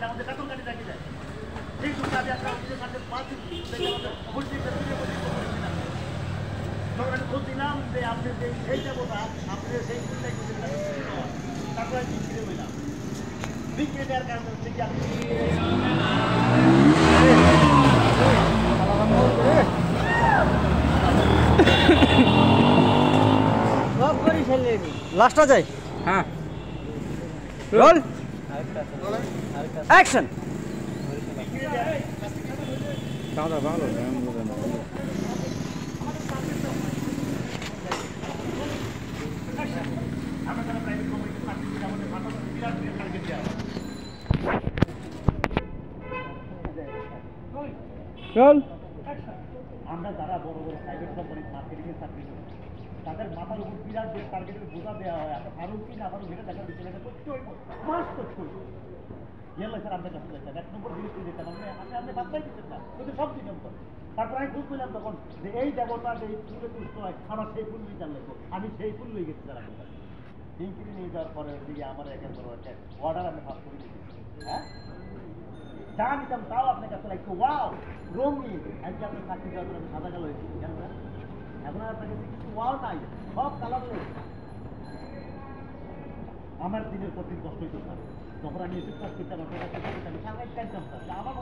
আমাদের বেতন কাটি রাখি যায় এই কাজে আপনার তখন খোঁজ দিলাম যে আপনি সেই দেবতা আপনি সেই তারপরে বিক্রি হইলাম বিক্রি দেওয়ার কারণে হচ্ছে কি আপনি লাস্টটা যাই হ্যাঁ রোল অ্যাকশন দাদা ভালো রোল আমরা যারা বড় বড় প্রাইভেট কোম্পানির মার্কেটিংয়ের চাকরি করি তাদের মাথার উপর বিরাট যে টার্গেটের বোঝা দেওয়া হয় আপনি পারুন কি না পারুন এটা দেখার বিষয় এটা করতে হইব মাস করতে হইব ইয়েলো স্যার আপনার কাছে যাইতেন 1 নম্বর জিনিস দিতেন আপনি বাধ্যাই দিতেন না কিন্তু সব 2 নম্বর তারপর আমি বুঝ পেলাম তখন যে এই দেবতা যে ফুলে তুষ্ট হয় আমার সেই ফুল নিয়ে জানলে আমি সেই ফুল নিয়ে গেছি স্যার আপনার কাছে ইনক্রি নিয়ে যাওয়ার পরে দিকে আমার একের বড় একটা অর্ডার আমি পাস করে দিয়েছি হ্যাঁ যা নিতাম তাও আপনার কাছে লাগতো ওয়াও রঙিন আজকে আপনার চাকরি দেওয়ার জন্য সাদা কালো হয়েছি কেন স্যার এখন আপনার কাছে কিছু ওয়াও নাই সব কালার রয়েছে আমার দিনের পর দিন কষ্ট হইতো স্যার তখন আমি এসে কাজ করতাম আপনার কাছে আমি সারাই টাইম স্যার আমার